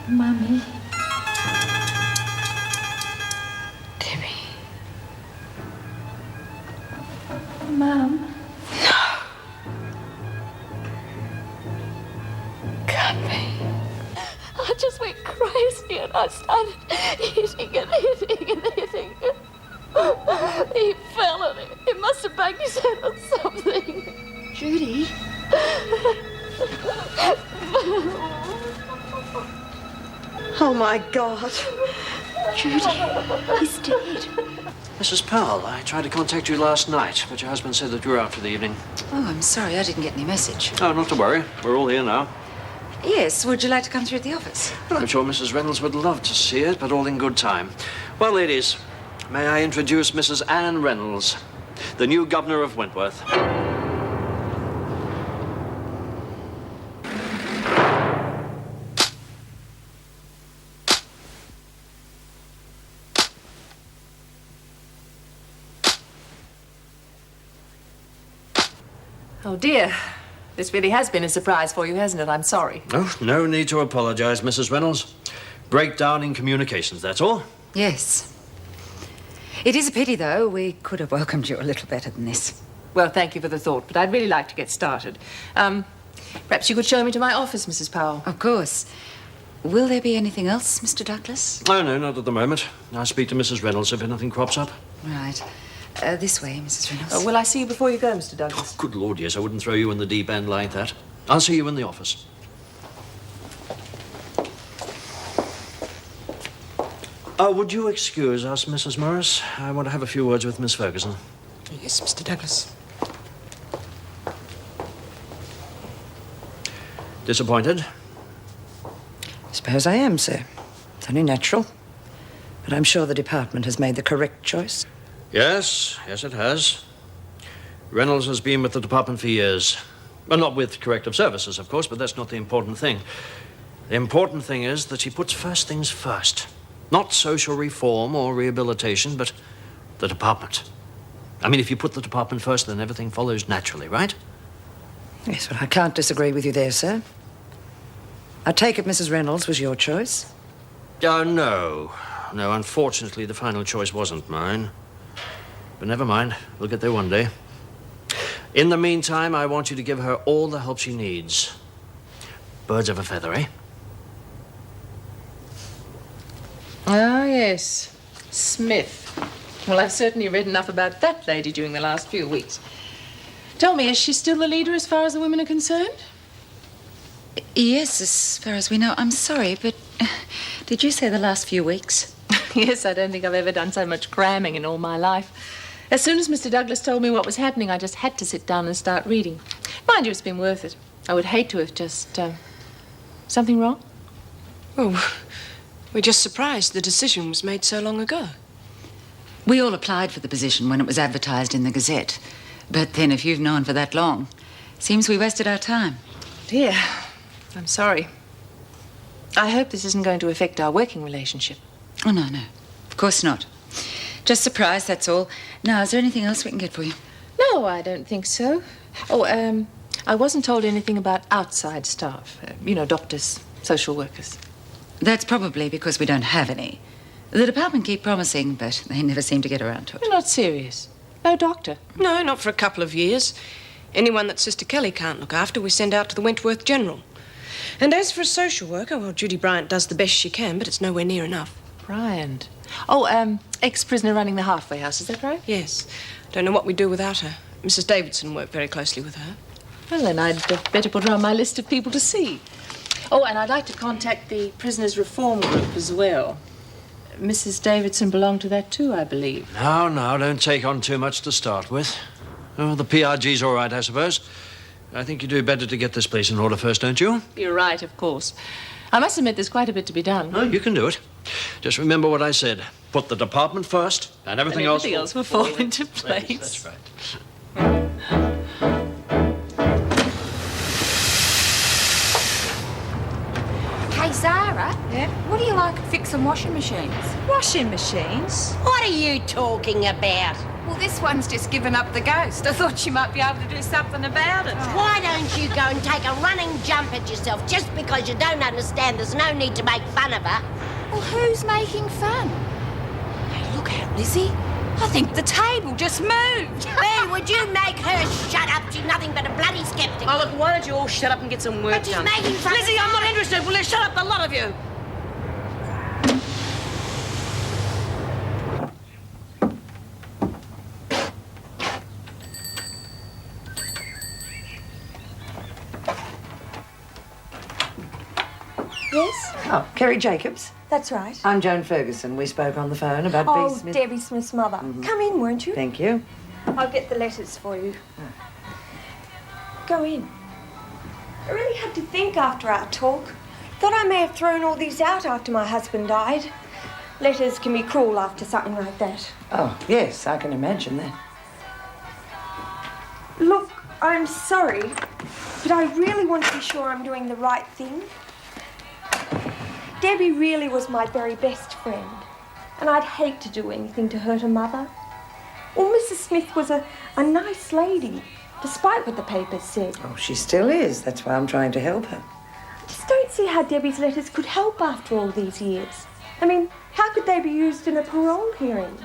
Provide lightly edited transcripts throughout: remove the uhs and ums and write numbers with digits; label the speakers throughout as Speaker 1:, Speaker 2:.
Speaker 1: Mummy.
Speaker 2: Debbie.
Speaker 1: Mum.
Speaker 2: No. Can't be.
Speaker 1: I just went crazy and I started hitting and hitting and hitting. He fell and he must have banged his head on something.
Speaker 2: Judy? Oh, my God.
Speaker 1: Judy, he's dead.
Speaker 3: Mrs. Powell, I tried to contact you last night, but your husband said that you were out for the evening.
Speaker 4: Oh, I'm sorry, I didn't get any message.
Speaker 3: Oh, not to worry. We're all here now.
Speaker 4: Yes, would you like to come through the office?
Speaker 3: Well, I'm sure Mrs. Reynolds would love to see it, but all in good time. Well, ladies, may I introduce Mrs. Anne Reynolds, the new governor of Wentworth.
Speaker 5: Oh, dear. This really has been a surprise for you, hasn't it? I'm sorry.
Speaker 3: Oh, no need to apologize, Mrs. Reynolds. Breakdown in communications, that's all.
Speaker 4: Yes. It is a pity, though. We could have welcomed you a little better than this.
Speaker 5: Well, thank you for the thought, but I'd really like to get started. Perhaps you could show me to my office, Mrs. Powell.
Speaker 4: Of course. Will there be anything else, Mr. Douglas?
Speaker 3: Oh, no, not at the moment. I'll speak to Mrs. Reynolds if anything crops up.
Speaker 4: Right. This way, Mrs. Reynolds.
Speaker 5: Oh, will I see you before you go, Mr. Douglas?
Speaker 3: Good Lord, yes, I wouldn't throw you in the deep end like that. I'll see you in the office. Would you excuse us, Mrs. Morris? I want to have a few words with Miss Ferguson.
Speaker 2: Yes, Mr. Douglas.
Speaker 3: Disappointed?
Speaker 2: I suppose I am, sir. It's only natural. But I'm sure the department has made the correct choice.
Speaker 3: Yes, it has. Reynolds has been with the department for years. Well, not with corrective services, of course, but that's not the important thing. The important thing is that she puts first things first. Not social reform or rehabilitation, but the department. I mean, if you put the department first, then everything follows naturally, right?
Speaker 2: Yes, but I can't disagree with you there, sir. I take it Mrs. Reynolds was your choice?
Speaker 3: Oh, no. No, unfortunately, the final choice wasn't mine. But never mind. We'll get there one day. In the meantime, I want you to give her all the help she needs. Birds of a feather, eh?
Speaker 5: Ah, yes. Smith. Well, I've certainly read enough about that lady during the last few weeks. Tell me, is she still the leader as far as the women are concerned?
Speaker 4: Yes, as far as we know. I'm sorry, but did you say the last few weeks?
Speaker 5: Yes, I don't think I've ever done so much cramming in all my life. As soon as Mr. Douglas told me what was happening, I just had to sit down and start reading. Mind you, it's been worth it. I would hate to have just, something wrong?
Speaker 6: Oh, we're just surprised the decision was made so long ago.
Speaker 4: We all applied for the position when it was advertised in the Gazette. But then if you've known for that long, seems we wasted our time.
Speaker 5: Dear, I'm sorry. I hope this isn't going to affect our working relationship.
Speaker 4: Oh, no. Of course not. Just surprised, that's all. Now, is there anything else we can get for you?
Speaker 5: No, I don't think so. Oh, I wasn't told anything about outside staff. Doctors, social workers.
Speaker 4: That's probably because we don't have any. The department keep promising, but they never seem to get around to it.
Speaker 5: You're not serious. No doctor.
Speaker 6: No, not for a couple of years. Anyone that Sister Kelly can't look after, we send out to the Wentworth General. And as for a social worker, well, Judy Bryant does the best she can, but it's nowhere near enough.
Speaker 5: Bryant. Oh, ex-prisoner running the halfway house, is that right?
Speaker 6: Yes. Don't know what we'd do without her. Mrs. Davidson worked very closely with her.
Speaker 5: Well, then I'd better put her on my list of people to see. Oh, and I'd like to contact the Prisoners Reform Group as well. Mrs. Davidson belonged to that too, I believe.
Speaker 3: No, don't take on too much to start with. Oh, the PRG's all right, I suppose. I think you do better to get this place in order first, don't you?
Speaker 5: You're right, of course. I must admit there's quite a bit to be done.
Speaker 3: No, you can do it. Just remember what I said. Put the department first, and everything else
Speaker 5: will fall into place.
Speaker 3: Yes, that's right.
Speaker 1: Hey, Zara. Yeah? What do you like at fixing washing machines?
Speaker 7: Washing machines?
Speaker 8: What are you talking about?
Speaker 7: Well, this one's just given up the ghost. I thought she might be able to do something about it.
Speaker 8: Why don't you go and take a running jump at yourself? Just because you don't understand, there's no need to make fun of her.
Speaker 7: Well, who's making fun? Hey, look out, Lizzie. I think the table just moved.
Speaker 8: Ben, would you make her shut up? She's nothing but a bloody skeptic.
Speaker 6: Oh, look, why don't you all shut up and get some work
Speaker 8: But she's
Speaker 6: done?
Speaker 8: making fun of
Speaker 6: Lizzie, I'm not interested. Will you shut up, the lot of you?
Speaker 2: Yes? Oh, Kerry Jacobs.
Speaker 9: That's right.
Speaker 2: I'm Joan Ferguson. We spoke on the phone about
Speaker 9: Oh,
Speaker 2: B. Smith.
Speaker 9: Debbie Smith's mother. Come in, won't you?
Speaker 2: Thank you.
Speaker 9: I'll get the letters for you. Go in. I really had to think after our talk. Thought I may have thrown all these out after my husband died. Letters can be cruel after something like that.
Speaker 2: Oh, yes, I can imagine that.
Speaker 9: Look, I'm sorry, but I really want to be sure I'm doing the right thing. Debbie really was my very best friend, and I'd hate to do anything to hurt her mother. Well, Mrs. Smith was a nice lady, despite what the papers said.
Speaker 2: Oh, she still is. That's why I'm trying to help her.
Speaker 9: I just don't see how Debbie's letters could help after all these years. I mean, how could they be used in a parole hearing?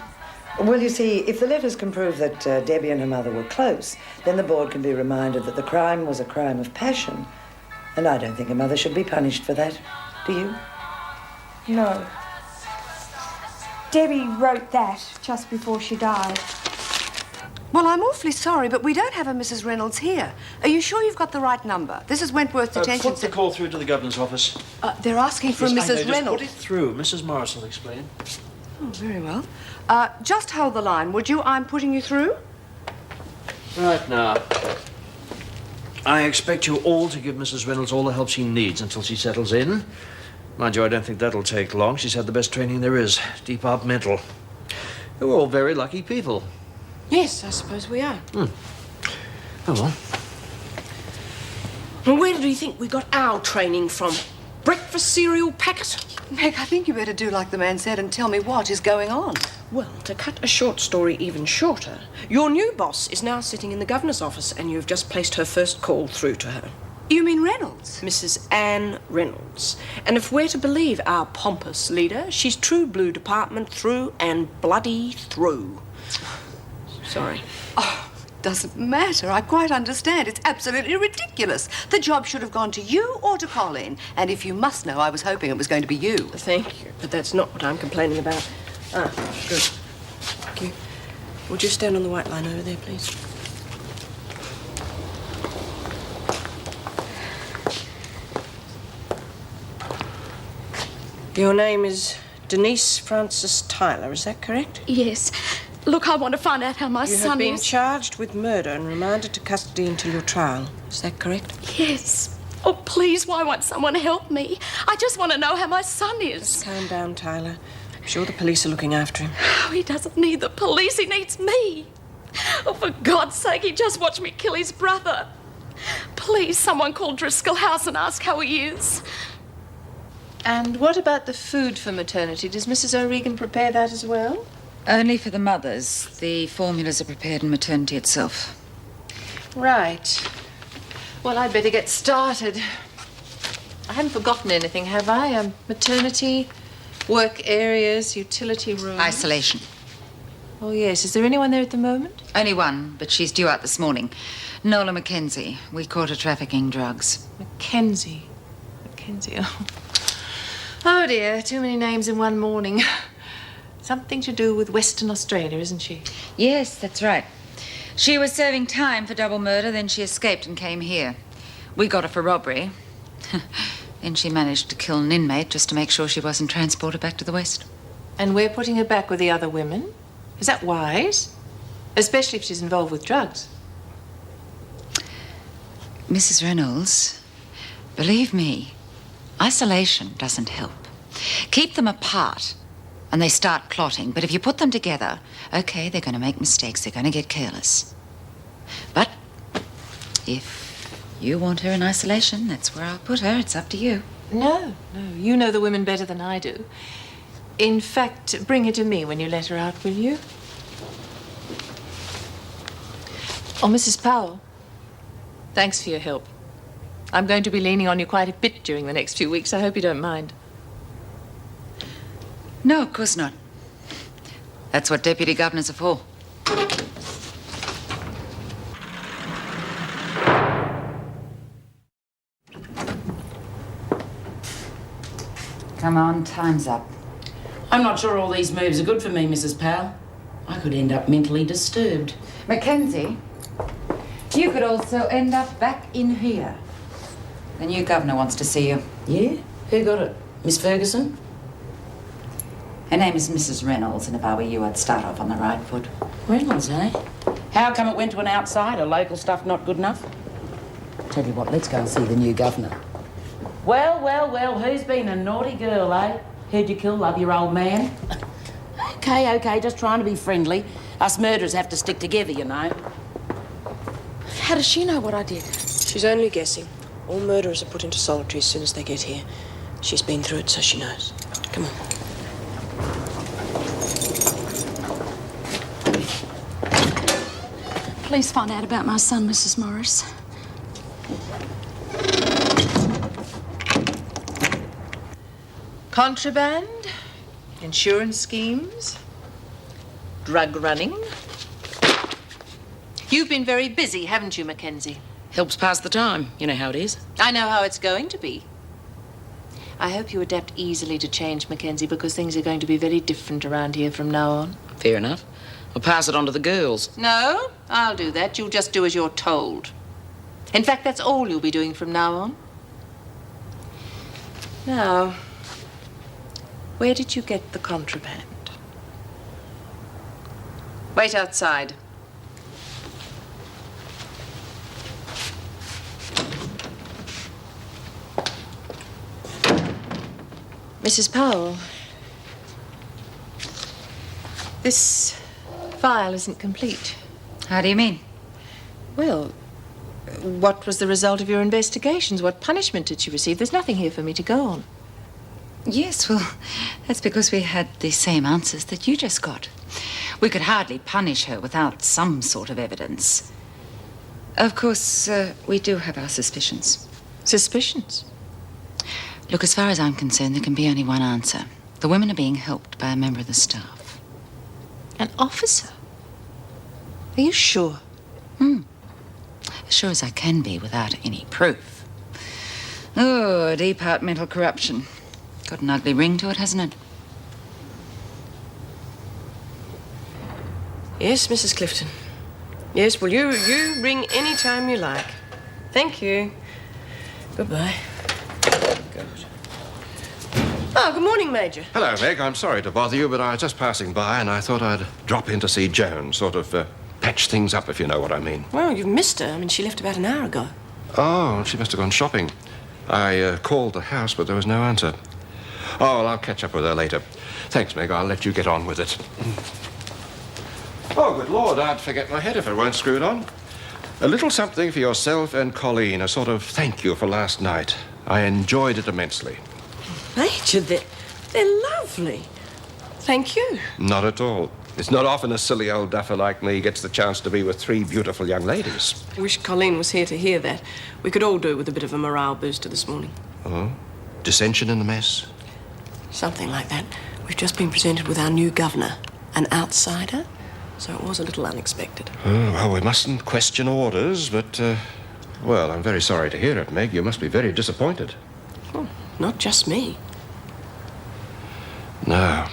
Speaker 2: Well, you see, if the letters can prove that Debbie and her mother were close, then the board can be reminded that the crime was a crime of passion. And I don't think a mother should be punished for that. Do you?
Speaker 9: No. Debbie wrote that just before she died.
Speaker 10: Well, I'm awfully sorry, but we don't have a Mrs. Reynolds here. Are you sure you've got the right number? This is Wentworth Detention.
Speaker 3: Put the call through to the governor's office.
Speaker 10: They're asking for a
Speaker 3: Yes, I know,
Speaker 10: Mrs. Reynolds.
Speaker 3: Just put it through. Mrs. Morris will explain.
Speaker 10: Oh, very well. Just hold the line, would you? I'm putting you through.
Speaker 3: Right now. I expect you all to give Mrs. Reynolds all the help she needs until she settles in. Mind you, I don't think that'll take long. She's had the best training there is. Departmental. We're all very lucky people.
Speaker 6: Yes, I suppose we are.
Speaker 3: Oh, well.
Speaker 6: Well, where do you think we got our training from? Breakfast cereal packet?
Speaker 10: Meg, I think you better do like the man said and tell me what is going on.
Speaker 6: Well, to cut a short story even shorter, your new boss is now sitting in the governor's office and you've just placed her first call through to her.
Speaker 10: You mean Reynolds?
Speaker 6: Mrs. Anne Reynolds. And if we're to believe our pompous leader, she's true blue department through and bloody through. Sorry.
Speaker 10: Oh, doesn't matter. I quite understand. It's absolutely ridiculous. The job should have gone to you or to Colleen. And if you must know, I was hoping it was going to be you.
Speaker 6: Thank you, but that's not what I'm complaining about. Ah, good. Thank you. Would you stand on the white line over there, please? Your name is Denise Frances Tyler, is that correct?
Speaker 1: Yes. Look, I want to find out how my
Speaker 6: You
Speaker 1: son
Speaker 6: have been
Speaker 1: is.
Speaker 6: charged with murder and remanded to custody until your trial. Is that correct?
Speaker 1: Yes. Oh, please, why won't someone help me? I just want to know how my son is.
Speaker 6: Calm down, Tyler. I'm sure the police are looking after him.
Speaker 1: Oh, he doesn't need the police. He needs me. Oh, for God's sake, he just watched me kill his brother. Please, someone call Driscoll House and ask how he is.
Speaker 5: And what about the food for maternity? Does Mrs. O'Regan prepare that as well?
Speaker 4: Only for the mothers. The formulas are prepared in maternity itself.
Speaker 5: Right. Well, I'd better get started. I haven't forgotten anything, have I? Maternity, work areas, utility rooms.
Speaker 4: Isolation.
Speaker 5: Oh, yes. Is there anyone there at the moment?
Speaker 4: Only one, but she's due out this morning. Nola McKenzie. We caught her trafficking drugs.
Speaker 5: McKenzie. Oh. Oh, dear. Too many names in one morning. Something to do with Western Australia, isn't she?
Speaker 4: Yes, that's right. She was serving time for double murder, then she escaped and came here. We got her for robbery. Then she managed to kill an inmate just to make sure she wasn't transported back to the West.
Speaker 5: And we're putting her back with the other women? Is that wise? Especially if she's involved with drugs.
Speaker 4: Mrs. Reynolds, believe me, isolation doesn't help. Keep them apart and they start plotting. But if you put them together, okay, they're going to make mistakes. They're going to get careless. But if you want her in isolation, that's where I'll put her. It's up to you.
Speaker 5: No. You know the women better than I do. In fact, bring her to me when you let her out, will you? Oh, Mrs. Powell, thanks for your help. I'm going to be leaning on you quite a bit during the next few weeks. I hope you don't mind.
Speaker 4: No, of course not. That's what deputy governors are for. Come on, time's up.
Speaker 11: I'm not sure all these moves are good for me, Mrs. Powell. I could end up mentally disturbed.
Speaker 4: McKenzie, you could also end up back in here. The new governor wants to see you.
Speaker 11: Yeah? Who got it? Miss Ferguson?
Speaker 4: Her name is Mrs. Reynolds, and if I were you, I'd start off on the right foot.
Speaker 11: Reynolds, eh? How come it went to an outsider? Local stuff not good enough? Tell you what, let's go and see the new governor. Well, who's been a naughty girl, eh? Heard you kill love your old man? Okay, just trying to be friendly. Us murderers have to stick together, you know.
Speaker 6: How does she know what I did? She's only guessing. All murderers are put into solitary as soon as they get here. She's been through it, so she knows. Come on.
Speaker 7: Please find out about my son, Mrs. Morris.
Speaker 5: Contraband, insurance schemes, drug running. You've been very busy, haven't you, McKenzie?
Speaker 11: Helps pass the time. You know how it is.
Speaker 5: I know how it's going to be. I hope you adapt easily to change, McKenzie, because things are going to be very different around here from now on.
Speaker 11: Fair enough. I'll pass it on to the girls.
Speaker 5: No, I'll do that. You'll just do as you're told. In fact, that's all you'll be doing from now on. Now, where did you get the contraband? Wait outside. Mrs. Powell, this file isn't complete.
Speaker 4: How do you mean?
Speaker 5: Well, what was the result of your investigations? What punishment did she receive? There's nothing here for me to go on.
Speaker 4: Yes, well, that's because we had the same answers that you just got. We could hardly punish her without some sort of evidence. Of course, we do have our suspicions.
Speaker 5: Suspicions?
Speaker 4: Look, as far as I'm concerned, there can be only one answer. The women are being helped by a member of the staff.
Speaker 5: An officer? Are you sure?
Speaker 4: As sure as I can be without any proof. Oh, departmental corruption. Got an ugly ring to it, hasn't it?
Speaker 6: Yes, Mrs. Clifton. Yes, well, you ring any time you like. Thank you. Goodbye. Good. Oh, good morning, Major.
Speaker 12: Hello, Meg. I'm sorry to bother you, but I was just passing by and I thought I'd drop in to see Joan, sort of patch things up, if you know what I mean.
Speaker 6: Well, you've missed her. I mean, she left about an hour ago.
Speaker 12: Oh, she must have gone shopping. I called the house, but there was no answer. Oh, well, I'll catch up with her later. Thanks, Meg. I'll let you get on with it. Oh, good Lord, I'd forget my head if it weren't screwed on. A little something for yourself and Colleen, a sort of thank you for last night. I enjoyed it immensely.
Speaker 6: Major, they're lovely. Thank you.
Speaker 12: Not at all. It's not often a silly old duffer like me gets the chance to be with three beautiful young ladies.
Speaker 6: I wish Colleen was here to hear that. We could all do with a bit of a morale booster this morning.
Speaker 12: Oh? Dissension in the mess?
Speaker 6: Something like that. We've just been presented with our new governor, an outsider, so it was a little unexpected.
Speaker 12: Oh, well, we mustn't question orders, but, well, I'm very sorry to hear it, Meg. You must be very disappointed.
Speaker 6: Oh, not just me.
Speaker 12: No.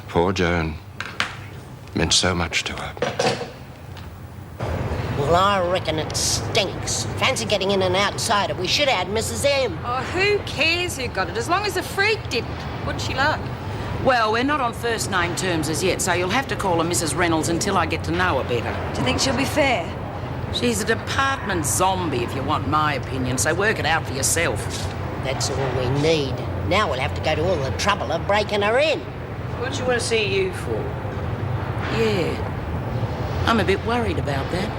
Speaker 12: Poor Joan. Meant so much to her.
Speaker 8: Well, I reckon it stinks. Fancy getting in an outsider. We should add Mrs. M.
Speaker 13: Oh, who cares who got it, as long as the freak didn't. What's she like?
Speaker 11: Well, we're not on first name terms as yet, so you'll have to call her Mrs. Reynolds until I get to know her better.
Speaker 7: Do you think she'll be fair?
Speaker 11: She's a department zombie, if you want my opinion, so work it out for yourself.
Speaker 8: That's all we need. Now we'll have to go to all the trouble of breaking her in.
Speaker 6: What do you want to see you for?
Speaker 11: Yeah. I'm a bit worried about that.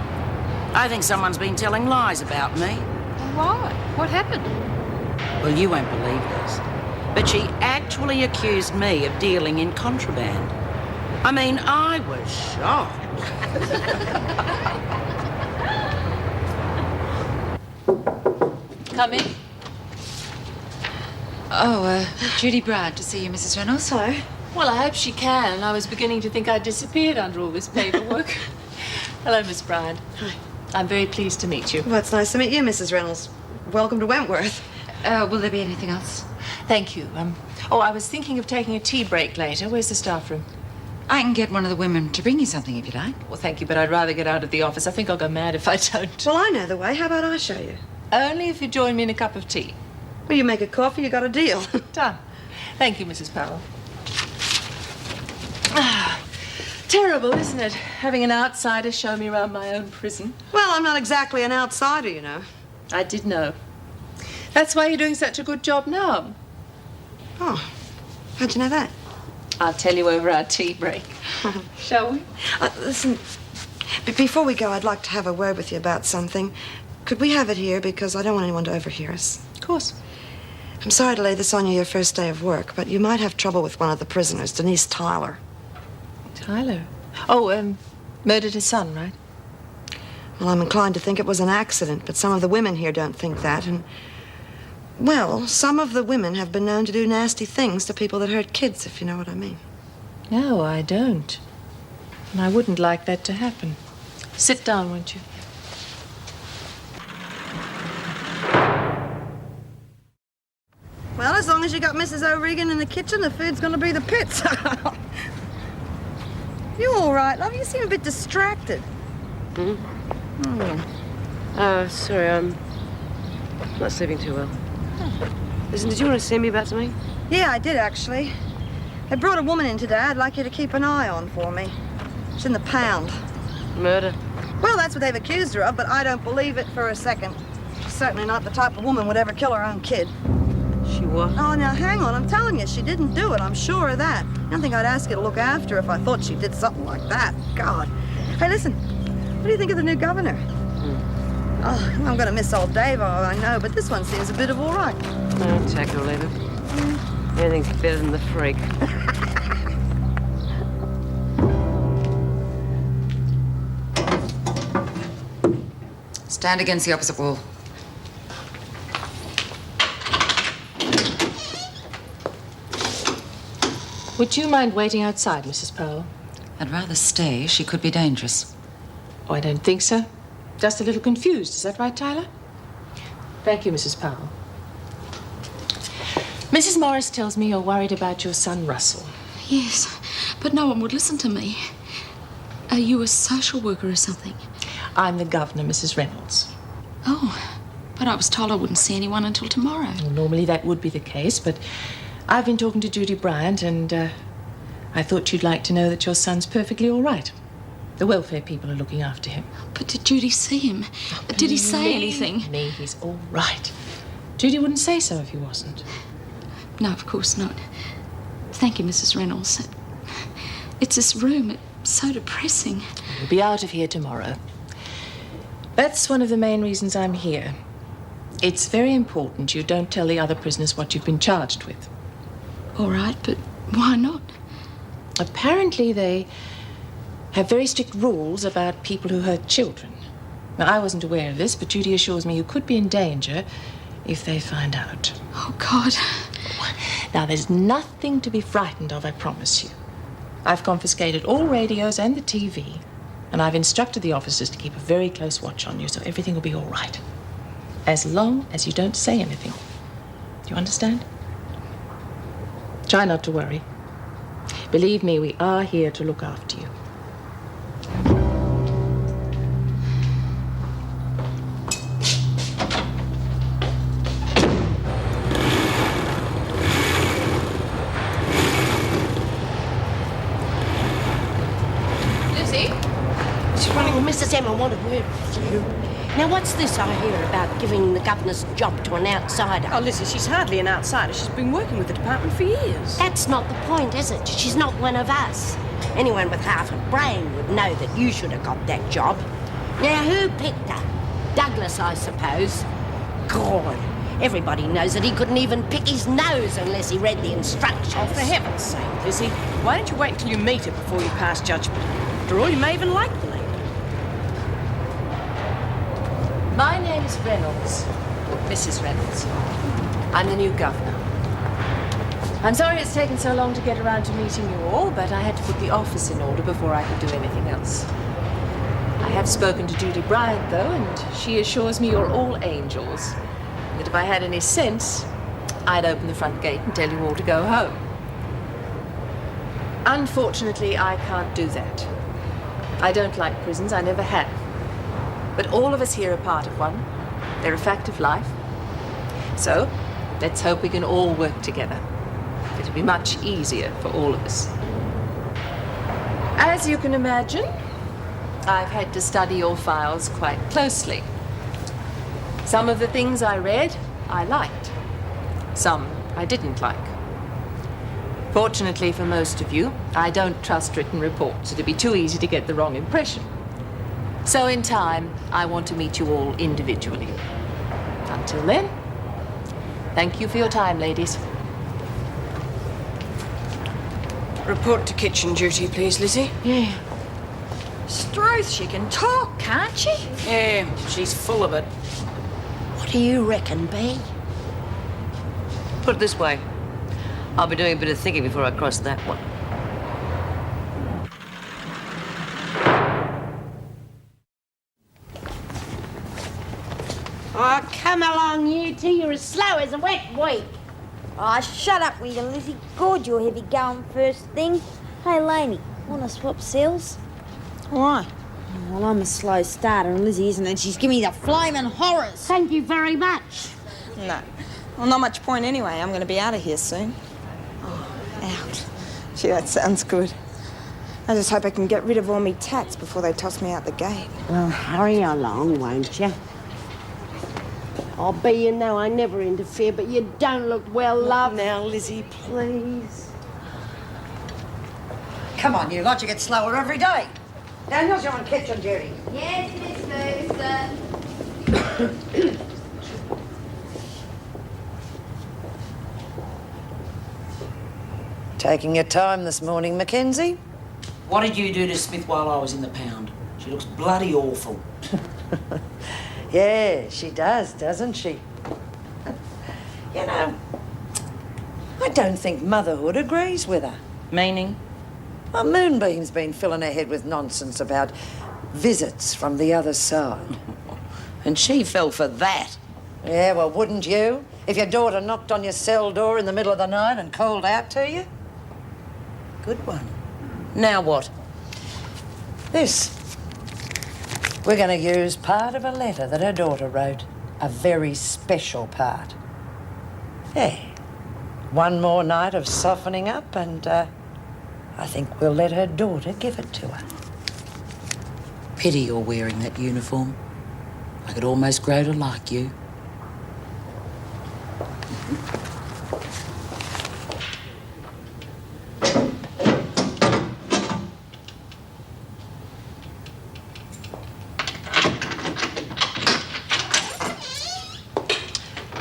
Speaker 11: I think someone's been telling lies about me.
Speaker 13: Why? What happened?
Speaker 11: Well, you won't believe this, but she actually accused me of dealing in contraband. I mean, I was shocked.
Speaker 5: Come in.
Speaker 4: Oh, Judy Bryant to see you, Mrs. Reynolds.
Speaker 5: Hello. Well, I hope she can. I was beginning to think I'd disappeared under all this paperwork. Hello, Miss Bryant.
Speaker 6: Hi.
Speaker 5: I'm very pleased to meet you.
Speaker 6: Well, it's nice to meet you, Mrs. Reynolds. Welcome to Wentworth.
Speaker 4: Will there be anything else?
Speaker 5: Thank you. I was thinking of taking a tea break later. Where's the staff room?
Speaker 4: I can get one of the women to bring you something if you like.
Speaker 5: Well, thank you, but I'd rather get out of the office. I think I'll go mad if I don't.
Speaker 6: Well, I know the way. How about I show you?
Speaker 5: Only if you join me in a cup of tea.
Speaker 6: Well, you make a coffee, you got a deal.
Speaker 5: Done. Thank you, Mrs. Powell. Terrible, isn't it? Having an outsider show me around my own prison.
Speaker 6: Well, I'm not exactly an outsider, you know.
Speaker 5: I did know. That's why you're doing such a good job now.
Speaker 6: Oh, how'd you know that?
Speaker 5: I'll tell you over our tea break. Shall we?
Speaker 6: Listen, before we go, I'd like to have a word with you about something. Could we have it here? Because I don't want anyone to overhear us.
Speaker 5: Of course.
Speaker 6: I'm sorry to lay this on you your first day of work, but you might have trouble with one of the prisoners, Denise Tyler.
Speaker 5: Tyler? Oh, murdered his son, right?
Speaker 6: Well, I'm inclined to think it was an accident, but some of the women here don't think that, and... Well, some of the women have been known to do nasty things to people that hurt kids, if you know what I mean.
Speaker 5: No, I don't. And I wouldn't like that to happen. Sit down, won't you?
Speaker 6: Well, as long as you got Mrs. O'Regan in the kitchen, the food's gonna be the pits. You all right, love? You seem a bit distracted.
Speaker 14: Sorry, I'm not sleeping too well. Listen, did you want to see me about something?
Speaker 6: Yeah, I did, actually. They brought a woman in today I'd like you to keep an eye on for me. She's in the pound.
Speaker 14: Murder?
Speaker 6: Well, that's what they've accused her of, but I don't believe it for a second. She's certainly not the type of woman would ever kill her own kid.
Speaker 14: She what?
Speaker 6: Oh, now, hang on. I'm telling you, she didn't do it. I'm sure of that. I don't think I'd ask you to look after her if I thought she did something like that. God. Hey, listen. What do you think of the new governor? Oh, I'm going to miss old Dave, I know, but this one seems a bit of all right.
Speaker 14: No, take it or leave it. Anything's better than the freak.
Speaker 4: Stand against the opposite wall.
Speaker 5: Would you mind waiting outside, Mrs. Powell?
Speaker 4: I'd rather stay. She could be dangerous.
Speaker 5: Oh, I don't think so. Just a little confused. Is that right, Tyler? Thank you, Mrs. Powell. Mrs. Morris tells me you're worried about your son, Russell.
Speaker 1: Yes, but no one would listen to me. Are you a social worker or something?
Speaker 5: I'm the governor, Mrs. Reynolds.
Speaker 1: Oh, but I was told I wouldn't see anyone until tomorrow.
Speaker 5: Well, normally that would be the case, but I've been talking to Judy Bryant, and I thought you'd like to know that your son's perfectly all right. The welfare people are looking after him.
Speaker 1: But did Judy see him? Did he say anything?
Speaker 5: Me, he's all right. Judy wouldn't say so if he wasn't.
Speaker 1: No, of course not. Thank you, Mrs. Reynolds. It's this room. It's so depressing.
Speaker 5: We'll be out of here tomorrow. That's one of the main reasons I'm here. It's very important you don't tell the other prisoners what you've been charged with.
Speaker 1: All right, but why not?
Speaker 5: Apparently they have very strict rules about people who hurt children. Now, I wasn't aware of this, but Judy assures me you could be in danger if they find out.
Speaker 1: Oh, God.
Speaker 5: Now, there's nothing to be frightened of, I promise you. I've confiscated all radios and the TV, and I've instructed the officers to keep a very close watch on you, so everything will be all right. As long as you don't say anything. Do you understand? Try not to worry. Believe me, we are here to look after you. Lizzie?
Speaker 8: Mrs. Emma, I want a word with you. Now, what's this I hear about giving the governor's job to an outsider?
Speaker 14: Oh, Lizzie, she's hardly an outsider. She's been working with the department for years.
Speaker 8: That's not the point, is it? She's not one of us. Anyone with half a brain would know that you should have got that job. Now, who picked her? Douglas, I suppose. God, everybody knows that he couldn't even pick his nose unless he read the instructions.
Speaker 14: Oh, for heaven's sake, Lizzie, why don't you wait until you meet her before you pass judgment? After all, you may even like the lady.
Speaker 5: My name's Reynolds, Mrs. Reynolds. I'm the new governor. I'm sorry it's taken so long to get around to meeting you all, but I had to put the office in order before I could do anything else. I have spoken to Judy Bryant, though, and she assures me you're all angels. That if I had any sense, I'd open the front gate and tell you all to go home. Unfortunately, I can't do that. I don't like prisons, I never have. But all of us here are part of one. They're a fact of life. So, let's hope we can all work together. It'll be much easier for all of us. As you can imagine, I've had to study your files quite closely. Some of the things I read, I liked. Some I didn't like. Fortunately for most of you, I don't trust written reports. It'd be too easy to get the wrong impression. So in time, I want to meet you all individually. Until then, thank you for your time, ladies.
Speaker 14: Report to kitchen duty, please, Lizzie.
Speaker 7: Yeah. Struth, she can talk, can't she?
Speaker 11: Yeah, she's full of it.
Speaker 8: What do you reckon, Bee?
Speaker 14: Put it this way. I'll be doing a bit of thinking before I cross that one.
Speaker 8: Oh, come along, you two. You're as slow as a wet week.
Speaker 15: Oh, shut up, will you, Lizzie? God, you're heavy going first thing. Hey, Laney, want to swap cells?
Speaker 8: Why?
Speaker 15: Well, I'm a slow starter and Lizzie isn't, and she's giving me the flaming horrors.
Speaker 8: Thank you very much.
Speaker 16: No. Well, not much point anyway. I'm going to be out of here soon. Oh, out. Gee, that sounds good. I just hope I can get rid of all me tats before they toss me out the gate.
Speaker 8: Well, hurry along, won't you? Oh, Bee, you know I never interfere, but you don't look well, love.
Speaker 16: Now, Lizzie, please.
Speaker 2: Come on, you lot, you get slower every day. Daniels, you're on kitchen duty.
Speaker 1: Yes, Miss Ferguson.
Speaker 2: Taking your time this morning, McKenzie?
Speaker 11: What did you do to Smith while I was in the pound? She looks bloody awful.
Speaker 2: Yeah, she does, doesn't she? You know, I don't think motherhood agrees with her.
Speaker 11: Meaning?
Speaker 2: Well, Moonbeam's been filling her head with nonsense about visits from the other side.
Speaker 11: And she fell for that.
Speaker 2: Yeah, well, wouldn't you? If your daughter knocked on your cell door in the middle of the night and called out to you?
Speaker 11: Good one. Now what?
Speaker 2: This. We're going to use part of a letter that her daughter wrote. A very special part. Yeah. One more night of softening up and, I think we'll let her daughter give it to her.
Speaker 11: Pity you're wearing that uniform. I could almost grow to like you.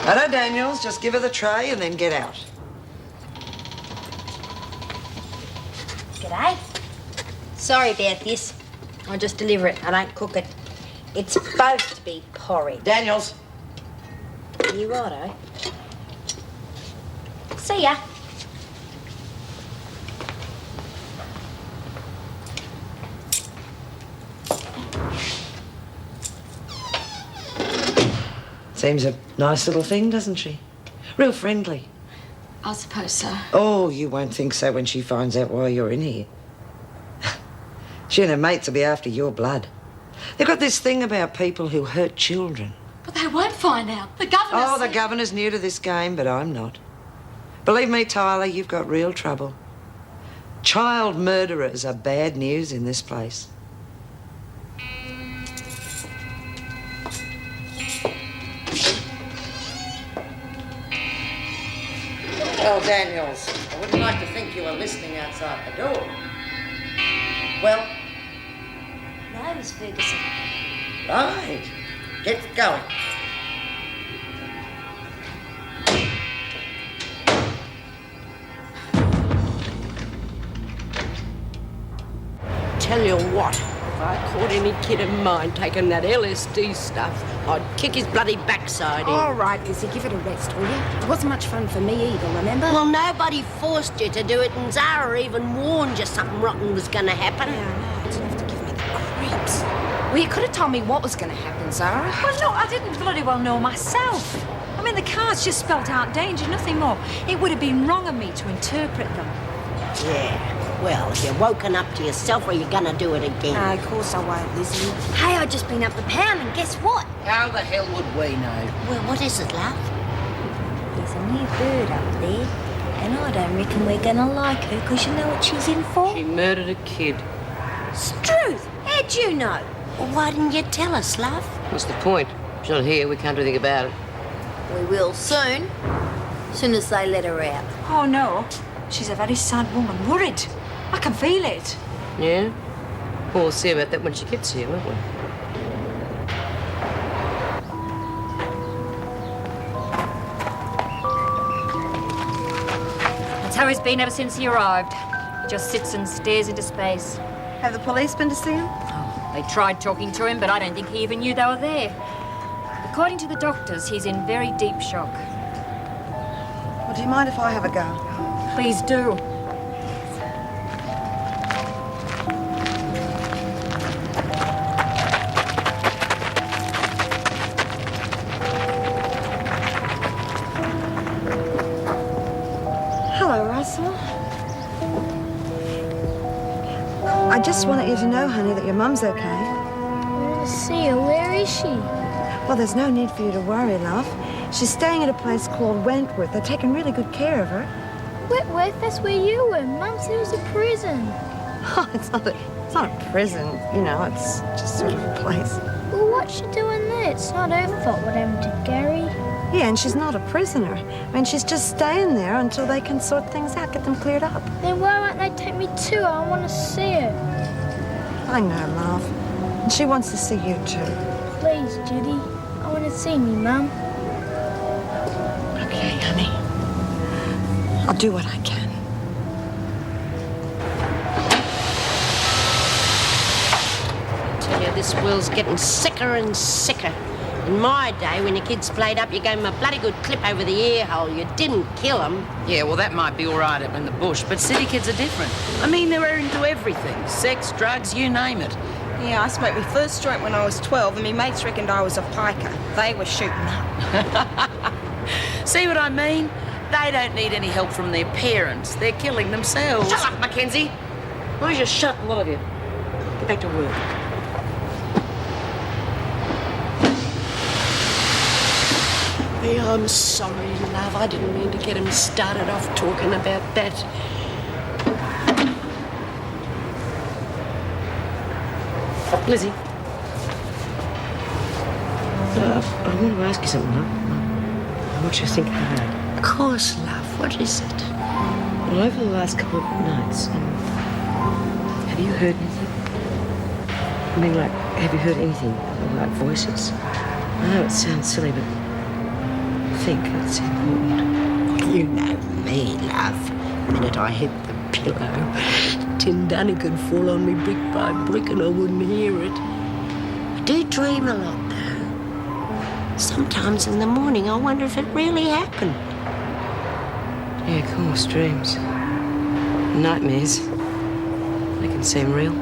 Speaker 2: Hello, Daniels. Just give her the tray and then get out.
Speaker 15: G'day. Sorry about this. I just deliver it. I don't cook it. It's supposed to be porridge.
Speaker 2: Daniels.
Speaker 15: You righto. See ya.
Speaker 2: Seems a nice little thing, doesn't she? Real friendly.
Speaker 1: I suppose so.
Speaker 2: Oh, you won't think so when she finds out why you're in here. She and her mates will be after your blood. They've got this thing about people who hurt children.
Speaker 1: But they won't find out. The governor
Speaker 2: Oh, the
Speaker 1: said...
Speaker 2: governor's new to this game, but I'm not. Believe me, Tyler, you've got real trouble. Child murderers are bad news in this place. Well, Daniels, I wouldn't like to think you were listening outside the door. Well?
Speaker 15: No, Miss Ferguson.
Speaker 2: Right. Get going.
Speaker 8: Tell you what, if I caught any kid of mine taking that LSD stuff, I'd kick his bloody backside in.
Speaker 7: All right, Lizzie, give it a rest, will you? It wasn't much fun for me either, remember?
Speaker 8: Well, nobody forced you to do it, and Zara even warned you something rotten was going to happen.
Speaker 7: Yeah, I know. It's enough to give me the creeps. Well, you could have told me what was going to happen, Zara.
Speaker 17: Well, no, I didn't bloody well know myself. I mean, the cards just spelt out danger, nothing more. It would have been wrong of me to interpret them.
Speaker 8: Yeah, well, if you're woken up to yourself, are you going to do it again?
Speaker 7: No, of course I won't, Lizzie.
Speaker 15: Hey, I just been up the pound, and guess what?
Speaker 11: How the hell would we know?
Speaker 8: Well, what is it, love?
Speaker 15: There's a new bird up there, and I don't reckon we're gonna like her, because you know what she's in for?
Speaker 14: She murdered a kid.
Speaker 15: Struth! How'd you know?
Speaker 8: Well, why didn't you tell us, love?
Speaker 14: What's the point? She's not here, we can't do anything about it.
Speaker 15: We will soon. Soon as they let her out.
Speaker 17: Oh, no. She's a very sad woman. Worried. I can feel it.
Speaker 14: Yeah? Well, we'll see about that when she gets here, won't we?
Speaker 17: That's how he's been ever since he arrived. He just sits and stares into space.
Speaker 6: Have the police been to see him?
Speaker 17: Oh, they tried talking to him, but I don't think he even knew they were there. According to the doctors, he's in very deep shock.
Speaker 6: Well, do you mind if I have a go?
Speaker 17: Please do.
Speaker 6: Hello, Russell. I just wanted you to know, honey, that your mum's okay.
Speaker 1: I want to see her. Where is she?
Speaker 6: Well, there's no need for you to worry, love. She's staying at a place called Wentworth. They're taking really good care of her.
Speaker 1: Wentworth, that's where you were. Mum said it was a prison.
Speaker 6: Oh, it's not a prison, you know, it's just sort of a place.
Speaker 1: Well, what's she doing there? It's not her fault what happened to Gary.
Speaker 6: Yeah, and she's not a prisoner. I mean, she's just staying there until they can sort things out, get them cleared up.
Speaker 1: Then why won't they take me too? I want to see her.
Speaker 6: I know, love. And she wants to see you, too.
Speaker 1: Please, Judy. I want to see me, Mum.
Speaker 6: Okay, honey. I'll do what I can.
Speaker 8: I tell you, this world's getting sicker and sicker. In my day, when your kids played up, you gave them a bloody good clip over the ear hole. You didn't kill them.
Speaker 11: Yeah, well, that might be all right up in the bush, but city kids are different. I mean, they're into everything. Sex, drugs, you name it.
Speaker 16: Yeah, I smoked my first joint when I was 12, and my mates reckoned I was a piker. They were shooting up.
Speaker 11: See what I mean? They don't need any help from their parents. They're killing themselves.
Speaker 8: Shut up, McKenzie. Why don't you shut, a lot of you? Get back to work. Yeah, I'm sorry, love. I didn't mean to get him started off talking about that.
Speaker 14: Lizzie. I want to ask you something, love. I want you to think hard.
Speaker 8: Of course, love. What is it?
Speaker 14: Well, over the last couple of nights, have you heard anything? I mean, like, have you heard anything? Like voices? I know it sounds silly, but I think it's important.
Speaker 8: You know me, love. The minute I hit the pillow, Tim Dunny could fall on me brick by brick and I wouldn't hear it. I do dream a lot, though. Sometimes in the morning I wonder if it really happened.
Speaker 14: Yeah, of course, dreams. Nightmares. They can seem real.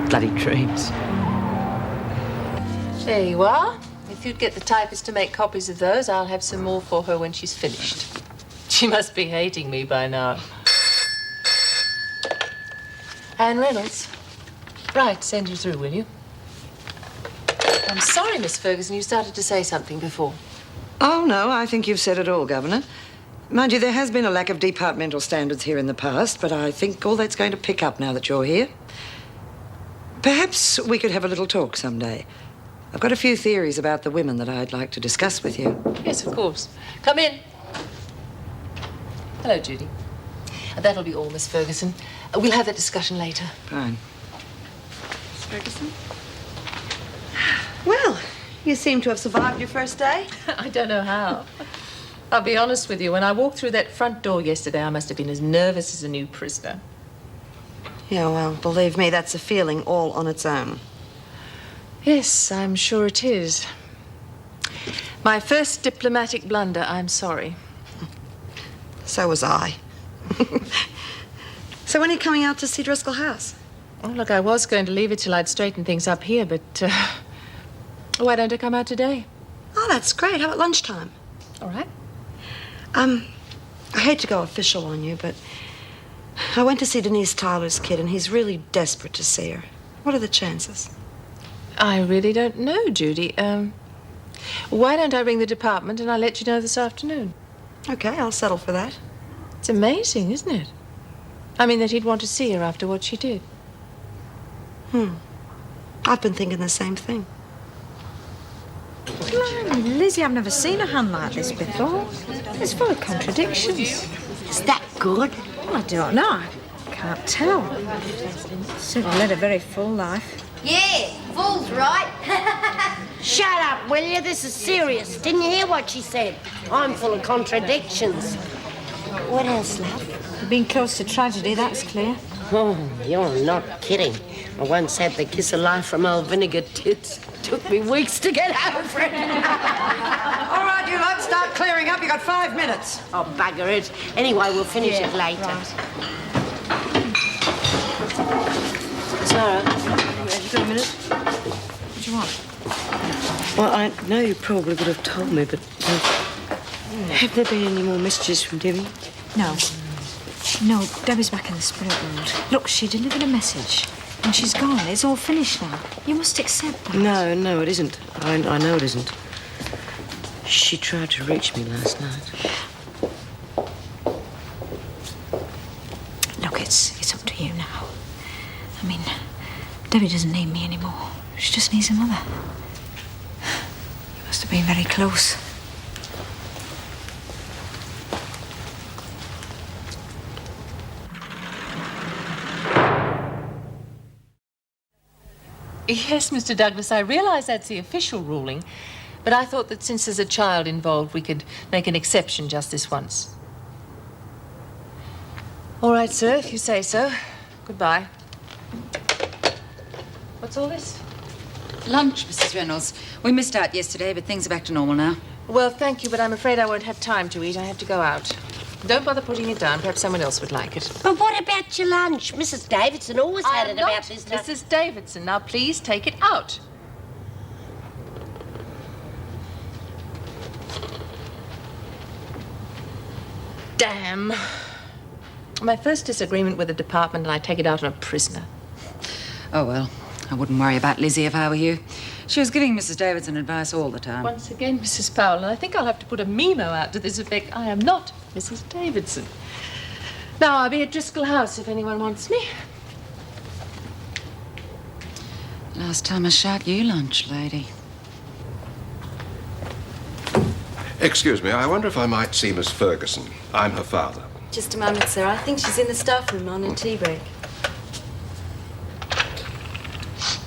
Speaker 14: Bloody dreams.
Speaker 5: There you are. If you'd get the typist to make copies of those, I'll have some more for her when she's finished. She must be hating me by now. Anne Reynolds. Right, send her through, will you? I'm sorry, Miss Ferguson, you started to say something before.
Speaker 2: Oh, no, I think you've said it all, Governor. Mind you, there has been a lack of departmental standards here in the past, but I think all that's going to pick up now that you're here. Perhaps we could have a little talk someday. I've got a few theories about the women that I'd like to discuss with you.
Speaker 5: Yes, of course. Come in. Hello, Judy. That'll be all, Miss Ferguson. We'll have that discussion later.
Speaker 2: Fine.
Speaker 6: Miss Ferguson? Well, you seem to have survived your first day.
Speaker 5: I don't know how. I'll be honest with you. When I walked through that front door yesterday, I must have been as nervous as a new prisoner.
Speaker 6: Yeah, well, believe me, that's a feeling all on its own.
Speaker 5: Yes, I'm sure it is. My first diplomatic blunder, I'm sorry.
Speaker 6: So was I. So when are you coming out to see Driscoll House?
Speaker 5: Oh, look, I was going to leave it till I'd straightened things up here, but why don't I come out today?
Speaker 6: Oh, that's great. How about lunchtime?
Speaker 5: All right.
Speaker 6: I hate to go official on you, but I went to see Denise Tyler's kid, and he's really desperate to see her. What are the chances?
Speaker 5: I really don't know, Judy. Why don't I ring the department and I'll let you know this afternoon?
Speaker 6: Okay, I'll settle for that.
Speaker 5: It's amazing, isn't it? I mean, that he'd want to see her after what she did.
Speaker 6: I've been thinking the same thing.
Speaker 17: Blimey, Lizzie, I've never seen a hand like this before. It's full of contradictions.
Speaker 8: Is that good?
Speaker 17: I don't know. I can't tell. Certainly led a very full life.
Speaker 15: Yeah, fool's right. Shut up, will you? This is serious. Didn't you hear what she said? I'm full of contradictions. What else, love?
Speaker 17: You've been close to tragedy, that's clear.
Speaker 8: Oh, you're not kidding. I once had the kiss of life from old Vinegar Tits. Took me weeks to get over it.
Speaker 2: All right, you lot, start clearing up. You got 5 minutes.
Speaker 8: Oh, bugger it. Anyway, we'll finish it later.
Speaker 17: Right.
Speaker 14: Zara, you got a minute?
Speaker 17: What do you want?
Speaker 14: Well, I know you probably would have told me, but have there been any more messages from Debbie?
Speaker 17: No. No, Debbie's back in the spirit world. Look, she delivered a message, and she's gone. It's all finished now. You must accept that.
Speaker 14: No, it isn't. I know it isn't. She tried to reach me last night.
Speaker 17: Look, it's up to you now. I mean, Debbie doesn't need me anymore. She just needs her mother. You must have been very close.
Speaker 5: Yes, Mr. Douglas, I realise that's the official ruling, but I thought that since there's a child involved, we could make an exception just this once. All right, sir, if you say so. Goodbye. What's all this?
Speaker 4: Lunch, Mrs. Reynolds. We missed out yesterday, but things are back to normal now.
Speaker 5: Well, thank you, but I'm afraid I won't have time to eat. I have to go out. Don't bother putting it down. Perhaps someone else would like it.
Speaker 8: But what about your lunch? Mrs. Davidson always had it about this time.
Speaker 5: Mrs. Davidson. Now, please take it out. Damn. My first disagreement with the department, and I take it out on a prisoner.
Speaker 4: Oh, well, I wouldn't worry about Lizzie if I were you. She was giving Mrs. Davidson advice all the time.
Speaker 5: Once again, Mrs. Powell, and I think I'll have to put a memo out to this effect. I am not Mrs. Davidson. Now, I'll be at Driscoll House if anyone wants me.
Speaker 4: Last time I shot you lunch, lady.
Speaker 12: Excuse me, I wonder if I might see Miss Ferguson. I'm her father.
Speaker 18: Just a moment, sir. I think she's in the staff room on a tea break.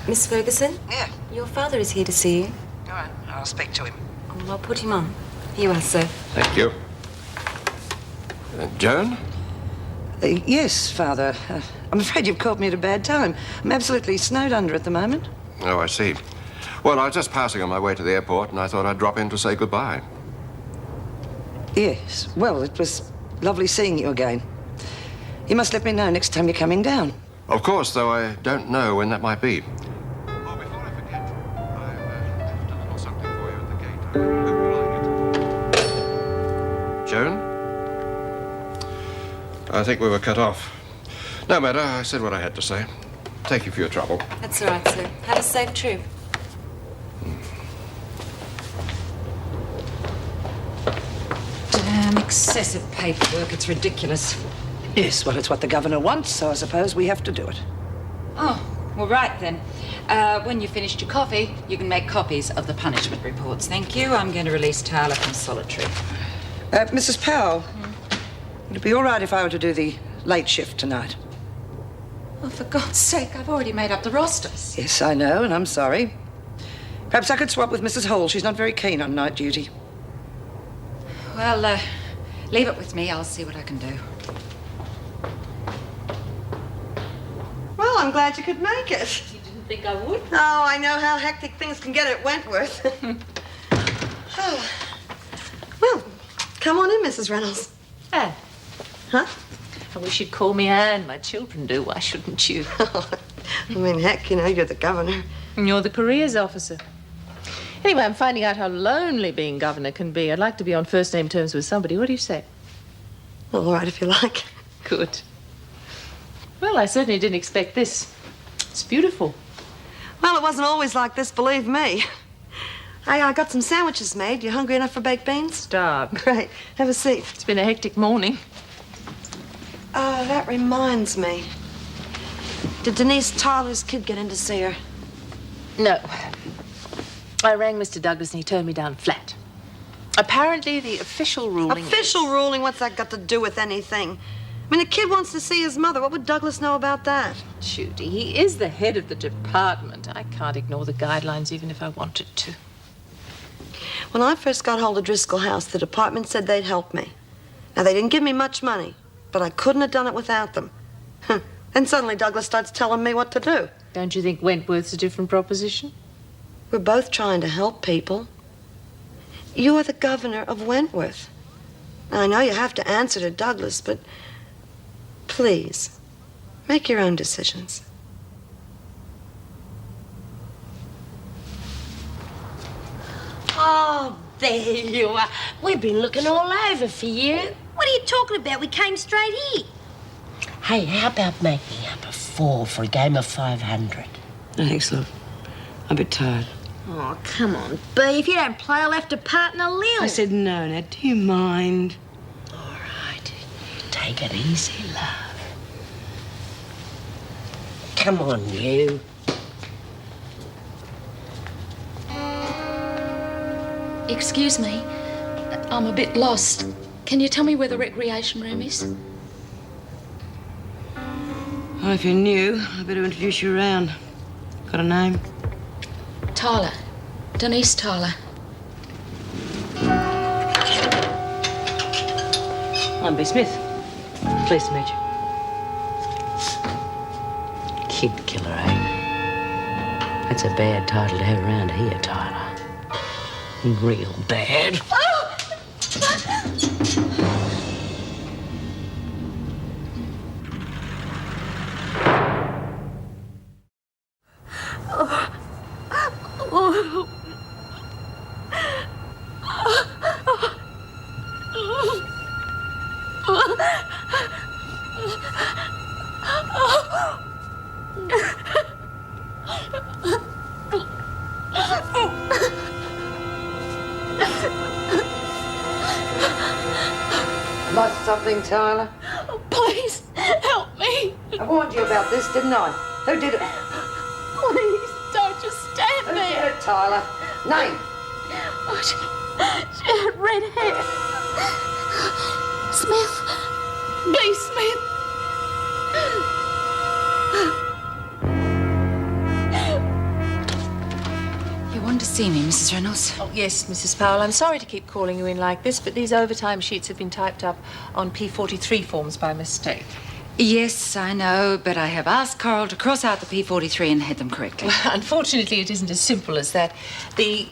Speaker 18: Miss Ferguson?
Speaker 2: Yeah?
Speaker 18: Your father is here to see you.
Speaker 2: All right, I'll speak to him.
Speaker 18: Oh, I'll put him on. Here you are, sir.
Speaker 12: Thank you. Joan?
Speaker 2: Yes, Father. I'm afraid you've caught me at a bad time. I'm absolutely snowed under at the moment.
Speaker 12: Oh, I see. Well, I was just passing on my way to the airport, and I thought I'd drop in to say goodbye.
Speaker 2: Yes, well, it was lovely seeing you again. You must let me know next time you're coming down.
Speaker 12: Of course, though I don't know when that might be. Oh, before I forget, I've left a little something for you at the gate. I hope you like it. Joan? I think we were cut off. No matter, I said what I had to say. Thank you for your trouble.
Speaker 18: That's all right, sir. Have a safe trip.
Speaker 4: Damn excessive paperwork. It's ridiculous.
Speaker 2: Yes, well, it's what the governor wants, so I suppose we have to do it.
Speaker 4: Oh, well, right then. When you've finished your coffee, you can make copies of the punishment reports. Thank you. I'm going to release Tyler from solitary.
Speaker 2: Mrs. Powell, would it be all right if I were to do the late shift tonight?
Speaker 4: Oh, for God's sake, I've already made up the rosters.
Speaker 2: Yes, I know, and I'm sorry. Perhaps I could swap with Mrs. Hall. She's not very keen on night duty.
Speaker 4: Well, leave it with me. I'll see what I can do.
Speaker 6: I'm glad you could make it.
Speaker 5: You didn't think I would?
Speaker 6: Oh, I know how hectic things can get at Wentworth. Oh. Well, come on in, Mrs. Reynolds.
Speaker 5: Anne.
Speaker 6: Huh?
Speaker 5: I wish you'd call me Anne. My children do. Why shouldn't you?
Speaker 6: I mean, heck, you know, you're the governor.
Speaker 5: And you're the careers officer. Anyway, I'm finding out how lonely being governor can be. I'd like to be on first-name terms with somebody. What do you say?
Speaker 6: Well, all right, if you like.
Speaker 5: Good. Well, I certainly didn't expect this. It's beautiful.
Speaker 6: Well, it wasn't always like this, believe me. I got some sandwiches made. You hungry enough for baked beans?
Speaker 5: Starved.
Speaker 6: Great. Have a seat.
Speaker 5: It's been a hectic morning.
Speaker 6: That reminds me. Did Denise Tyler's kid get in to see her?
Speaker 5: No. I rang Mr. Douglas and he turned me down flat. Apparently, the official ruling
Speaker 6: Official ruling? What's that got to do with anything? I mean, a kid wants to see his mother. What would Douglas know about that?
Speaker 5: Judy, he is the head of the department. I can't ignore the guidelines even if I wanted to.
Speaker 6: When I first got hold of Driscoll House, the department said they'd help me. Now, they didn't give me much money, but I couldn't have done it without them. Then suddenly Douglas starts telling me what to do.
Speaker 5: Don't you think Wentworth's a different proposition?
Speaker 6: We're both trying to help people. You're the governor of Wentworth. Now, I know you have to answer to Douglas, but please, make your own decisions.
Speaker 15: Oh, there you are. We've been looking all over for you. What are you talking about? We came straight here. Hey, how about making up a 4 for a game of 500?
Speaker 14: Thanks, love. I'm a bit tired.
Speaker 15: Oh, come on, B. If you don't play, I'll have to partner Lil.
Speaker 14: I said no. Now, do you mind?
Speaker 15: All right. Take it easy, love. Come on, you.
Speaker 1: Excuse me, I'm a bit lost. Can you tell me where the recreation room is?
Speaker 14: Well, if you're new, I better introduce you around. Got a name?
Speaker 1: Tyler. Denise Tyler.
Speaker 14: I'm B. Smith. Pleased to meet you.
Speaker 15: Kid killer, eh? That's a bad title to have around here, Tyler. Real bad.
Speaker 2: Lost something, Tyler?
Speaker 1: Oh, please, help me.
Speaker 2: I warned you about this, didn't I? Who did it?
Speaker 1: Please, don't just stand
Speaker 2: Who
Speaker 1: there.
Speaker 2: did it, Tyler? Name.
Speaker 1: Oh, she had red hair. Smith. B. Smith.
Speaker 4: You wanted to see me, Mrs. Reynolds?
Speaker 5: Oh, yes, Mrs. Powell. I'm sorry to keep calling you in like this, but these overtime sheets have been typed up on P43 forms by mistake.
Speaker 4: Yes, I know, but I have asked Carole to cross out the P43 and head them correctly.
Speaker 5: Well, unfortunately, it isn't as simple as that. The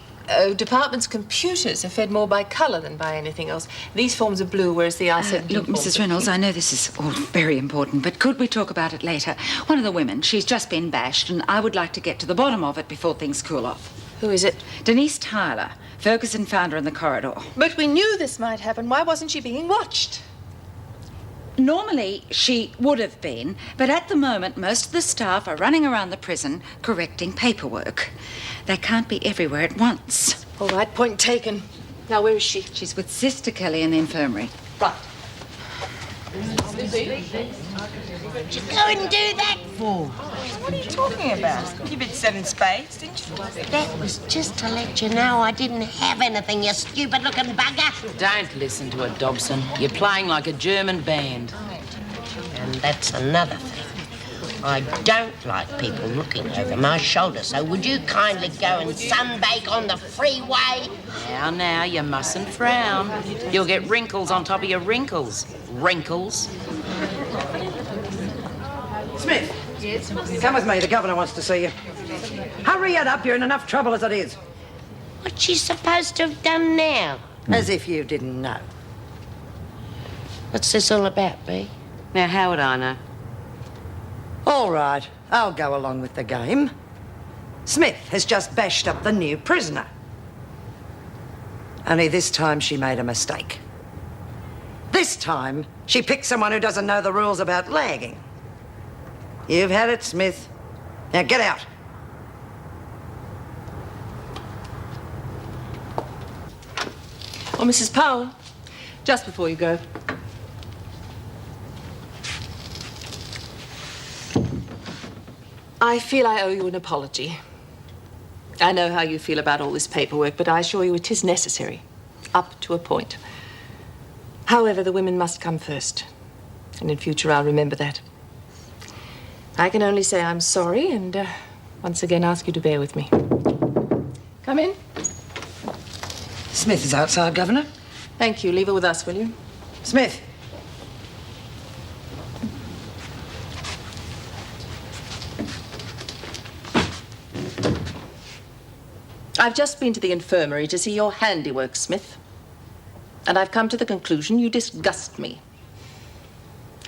Speaker 5: department's computers are fed more by colour than by anything else. These forms are blue, whereas the I-17
Speaker 4: Look,
Speaker 5: forms
Speaker 4: Mrs.
Speaker 5: are
Speaker 4: Reynolds, I know this is all very important, but could we talk about it later? One of the women, she's just been bashed, and I would like to get to the bottom of it before things cool off.
Speaker 5: Who is it?
Speaker 4: Denise Tyler. Ferguson found her in the corridor.
Speaker 5: But we knew this might happen. Why wasn't she being watched?
Speaker 4: Normally, she would have been, but at the moment, most of the staff are running around the prison correcting paperwork. They can't be everywhere at once.
Speaker 5: All right, point taken. Now, where is she?
Speaker 4: She's with Sister Kelly in the infirmary.
Speaker 5: Right.
Speaker 15: What'd you go and do that for?
Speaker 16: What are you talking about? You've been selling spades, didn't you?
Speaker 15: That was just to let you know I didn't have anything, you stupid-looking bugger.
Speaker 11: Don't listen to her, Dobson. You're playing like a German band.
Speaker 15: And that's another thing. I don't like people looking over my shoulder, so would you kindly go and sunbake on the freeway?
Speaker 11: Now, you mustn't frown. You'll get wrinkles on top of your wrinkles. Wrinkles.
Speaker 2: Smith, Come with me, the governor wants to see you. Hurry it up, you're in enough trouble as it is.
Speaker 15: What's she supposed to have done now?
Speaker 2: As if you didn't know.
Speaker 15: What's this all about, Bea?
Speaker 18: Now, how would I know?
Speaker 2: All right, I'll go along with the game. Smith has just bashed up the new prisoner. Only this time she made a mistake. This time, she picked someone who doesn't know the rules about lagging. You've had it, Smith. Now get out.
Speaker 5: Oh, Mrs. Powell, just before you go. I feel I owe you an apology. I know how you feel about all this paperwork, but I assure you it is necessary, up to a point. However, the women must come first, and in future I'll remember that. I can only say I'm sorry and once again ask you to bear with me. Come in.
Speaker 2: Smith is outside, Governor.
Speaker 5: Thank you. Leave her with us, will you?
Speaker 2: Smith.
Speaker 5: I've just been to the infirmary to see your handiwork, Smith. And I've come to the conclusion you disgust me.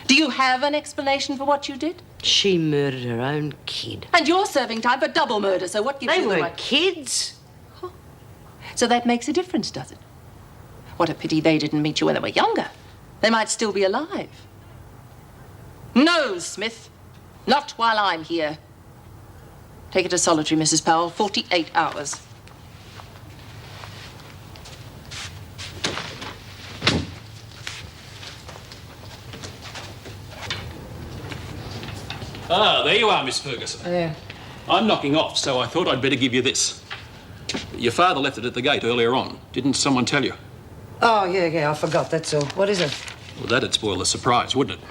Speaker 5: Do you have an explanation for what you did?
Speaker 18: She murdered her own kid.
Speaker 5: And you're serving time for double murder, so what gives
Speaker 18: They
Speaker 5: you the
Speaker 18: weren't
Speaker 5: right...
Speaker 18: kids.
Speaker 5: So that makes a difference, does it? What a pity they didn't meet you when they were younger. They might still be alive. No, Smith. Not while I'm here. Take it to solitary, Mrs. Powell. 48 hours.
Speaker 19: Ah, there you are, Miss Ferguson.
Speaker 5: Yeah.
Speaker 19: I'm knocking off, so I thought I'd better give you this. Your father left it at the gate earlier on. Didn't someone tell you?
Speaker 2: Oh, yeah, I forgot, that's all. What is it?
Speaker 19: Well, that'd spoil the surprise, wouldn't it?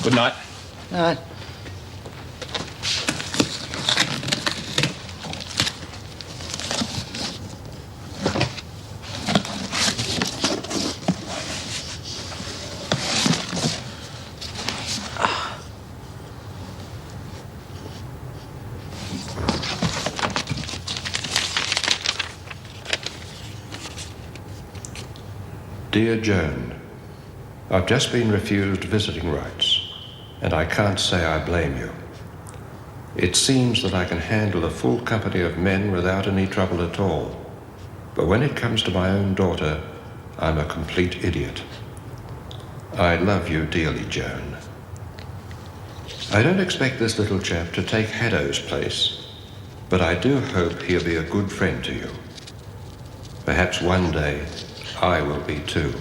Speaker 19: Good night.
Speaker 2: All right.
Speaker 12: Dear Joan, I've just been refused visiting rights, and I can't say I blame you. It seems that I can handle a full company of men without any trouble at all. But when it comes to my own daughter, I'm a complete idiot. I love you dearly, Joan. I don't expect this little chap to take Haddo's place, but I do hope he'll be a good friend to you. Perhaps one day, I will be too.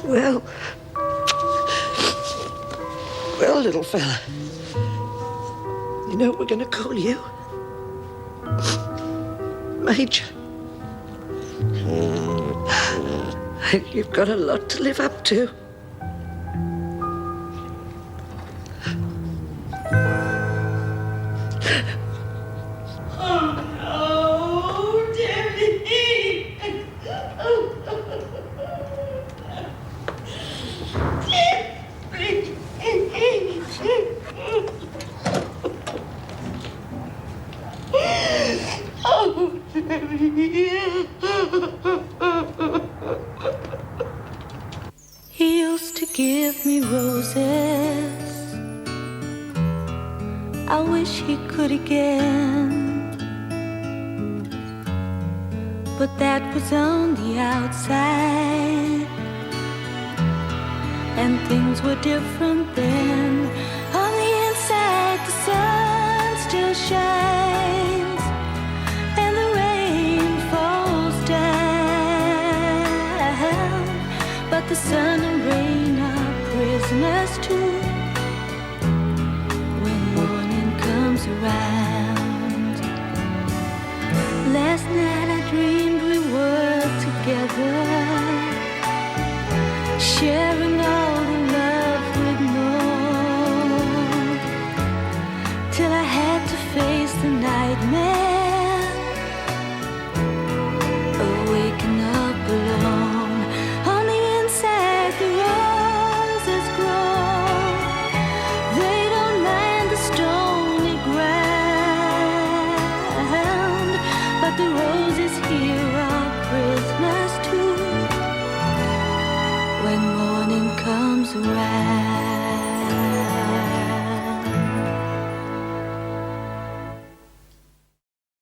Speaker 2: Well, little fella, you know what we're going to call you? Major. You've got a lot to live up to.
Speaker 20: He used to give me roses. I wish he could again, but that was on the outside, and things were different then.